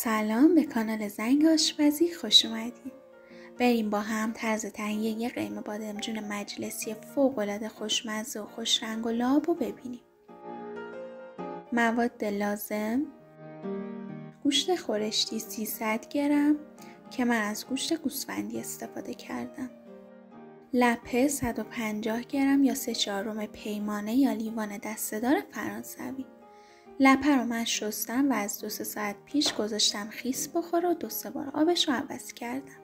سلام به کانال زنگ آشپزی خوش اومدین. بریم با هم طرز تهیه یک قیم بادمجون مجلسی فوق‌العاده خوشمزه و خوش رنگ و لعاب رو ببینیم. مواد لازم: گوشت خورشتی 300 گرم که من از گوشت گوسفندی استفاده کردم. لپه 150 گرم یا 3/4 پیمانه یا لیوان دسته‌دار فرانسوی. لپه رو من شستم و از 2-3 ساعت پیش گذاشتم خیس بخوره و 2-3 بار آبش رو عوض کردم.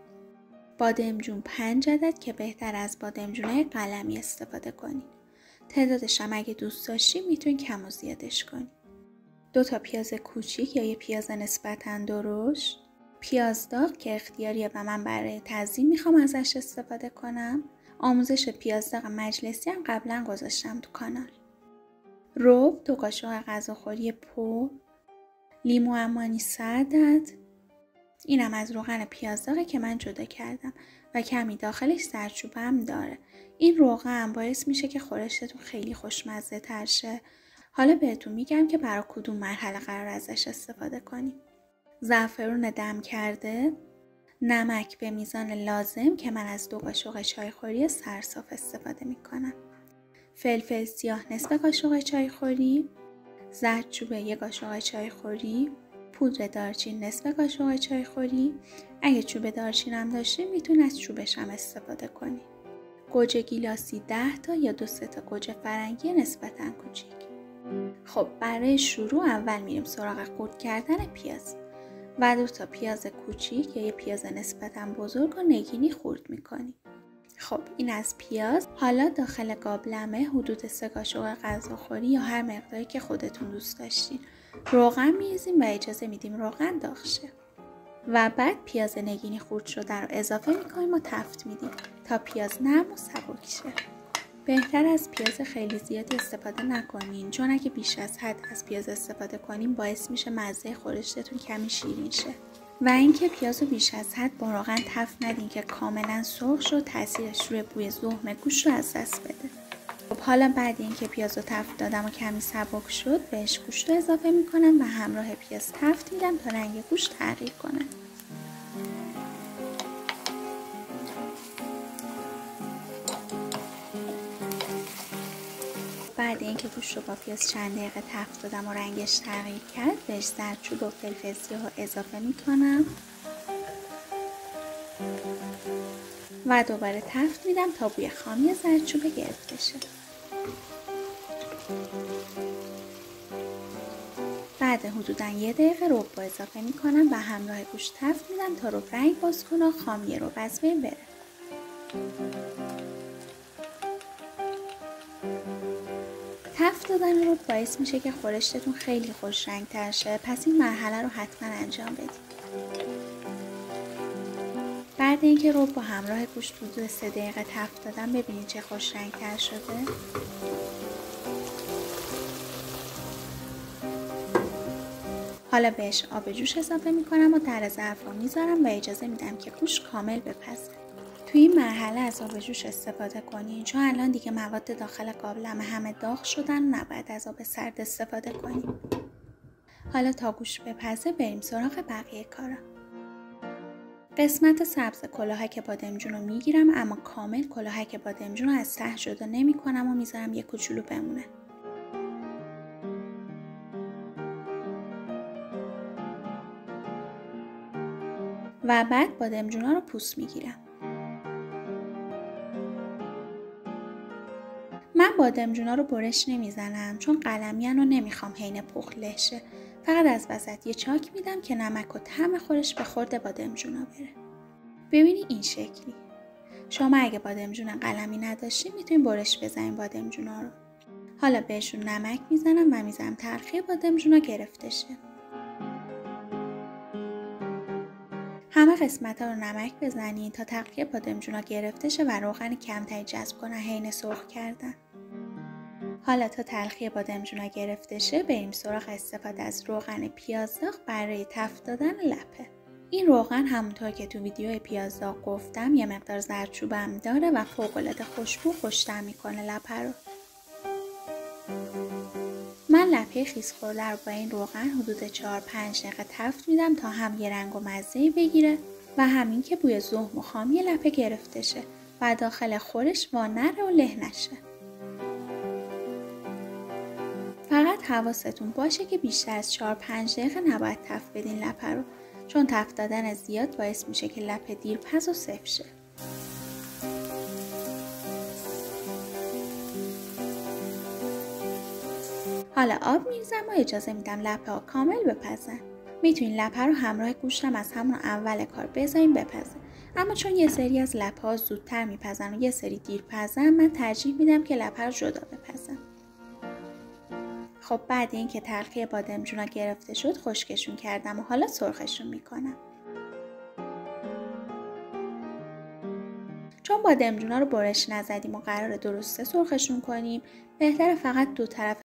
بادمجون 5 عدد که بهتر از بادمجونای قلمی استفاده کنید. تعدادش هم اگه دوست داشتید میتونید کم و زیادش کنید. 2 تا پیاز کوچیک یا یه پیاز نسبتاً درشت. پیاز داغ که اختیاریه و من برای تزیین میخوام ازش استفاده کنم. آموزش پیاز داغ مجلسی هم قبلا گذاشتم تو کانال. رب 2 قاشق غذاخوری پر، لیمو عمانی 100 عدد. اینم از روغن پیاز داغه که من جدا کردم و کمی داخلش زردچوبه هم داره. این روغن باعث میشه که خورشتتون خیلی خوشمزه تر شه. حالا بهتون میگم که برای کدوم مرحله قرار ازش استفاده کنیم. زعفرون دم کرده، نمک به میزان لازم که من از 2 قاشق چایخوری سرصاف استفاده میکنم. فلفل سیاه نصف قاشق چایخوری، زردچوبه 1 قاشق چایخوری، پودر دارچین نصف قاشق چایخوری. اگه چوب دارچین هم داشتین میتونید از چوبش هم استفاده کنید. گوجه گیلاسی 10 تا یا 2-3 تا گوجه فرنگی نسبتاً کوچیک. خب برای شروع اول میریم سراغ قورت کردن پیاز و 2 تا پیاز کوچیک یا یه پیاز نسبتاً بزرگ و نگینی خورد میکنیم. خب این از پیاز. حالا داخل قابلمه حدود 3 قاشق غذاخوری یا هر مقداری که خودتون دوست داشتین روغن میریزیم و اجازه میدیم روغن داغ شه. و بعد پیاز نگینی خورد شده رو اضافه میکنیم و تفت میدیم تا پیاز نرم و سبک شه. بهتر از پیاز خیلی زیادی استفاده نکنین، چون اگه بیش از حد از پیاز استفاده کنین باعث میشه مزه خورشتتون کمی شیرین شه. و اینکه پیاز رو بیش از حد با روغن تفت ندین که کاملا سرخ شد تاثیرش روی بوی ذوق گوشت رو از دست بده. خب حالا بعد اینکه پیاز رو تفت دادم و کمی سبک شد بهش گوشت رو اضافه میکنم و همراه پیاز تفت میدم تا رنگ گوشت تغییر کنه. بعد اینکه گوشت رو با پیاز چند دقیقه تفت دادم و رنگش تغییر کرد بهش زردچوبه و فلفل سیاه رو اضافه میکنم و دوباره تفت میدم تا بوی خامی زردچوبه گرفته شه. بعد حدوداً 1 دقیقه رب رو اضافه میکنم و همراه گوشت تفت میدم تا رب رنگ باز کنه و خامی رب از بین بره. تفت دادن رب باعث میشه که خورشتتون خیلی خوش رنگ تر شه، پس این مرحله رو حتما انجام بدید. بعد اینکه رب با همراه گوشت حدود 3 دقیقه تفت دادم ببینید چه خوش رنگ تر شده. حالا بهش آب جوش اضافه میکنم و در ظرف رو میذارم و اجازه میدم که گوشت کامل بپزه. توی این مرحله از آب جوش استفاده کنین چون الان دیگه مواد داخل قابلمه همه داغ شدن و نباید از آب سرد استفاده کنیم. حالا تا گوشت بپزه بریم سراغ بقیه کارا. قسمت سبز کلاهک بادمجون رو میگیرم اما کامل کلاهک بادمجون رو از ته جدا نمی کنم و میذارم یه کوچولو بمونه. و بعد بادمجونا رو پوست میگیرم. من بادمجونا رو برش نمیزنم چون قلمیان رو نمیخوام حین پخت له شه. فقط از وسط یه چاک میدم که نمک و طعم خورش به خورد بادمجونا بره. ببینی این شکلی. شما اگه بادمجون قلمی نداشتین میتونین برش بزنین بادمجونا رو. حالا بهشون نمک میزنم و میذارم ترخی بادمجونا گرفته شه. همه قسمت‌ها رو نمک بزنید تا ترکیب بادمجونا گرفته شه و روغن کمتری جذب کنه حین سرخ کردن. حالا تا تلخی بادمجونا گرفته شه بریم سراغ استفاده از روغن پیاز داغ برای تفت دادن لپه. این روغن همونطور که تو ویدیو پیاز داغ گفتم یه مقدار زردچوبه هم داره و فوق‌العاده خوشبو خوش‌طعم میکنه لپه رو. من من لپه خیس خورده رو با این روغن حدود 4-5 دقیقه تفت میدم تا هم یه رنگ و مزه‌ای بگیره و همین که بوی زهم و خامی لپه گرفته شه و داخل خورش وا نره و له نشه. فقط حواستون باشه که بیشتر از 4-5 دقیقه نباید تفت بدین لپه رو، چون تفت دادن زیاد باعث میشه که لپه دیرپز و سفت شه. حالا آب میریزم و اجازه میدم لپه ها کامل بپزن. میتونین لپه رو همراه گوشتم از همون اول کار بذارین بپزه، اما چون یه سری از لپه ها زودتر میپزن و یه سری دیر پزن، من ترجیح میدم که لپه رو جدا بپزم. خب بعد اینکه تلخی بادمجونا گرفته شد خشکشون کردم و حالا سرخشون میکنم. چون بادمجونا رو برش نزدیم و قراره درسته سرخشون کنیم، بهتره فقط دو طرف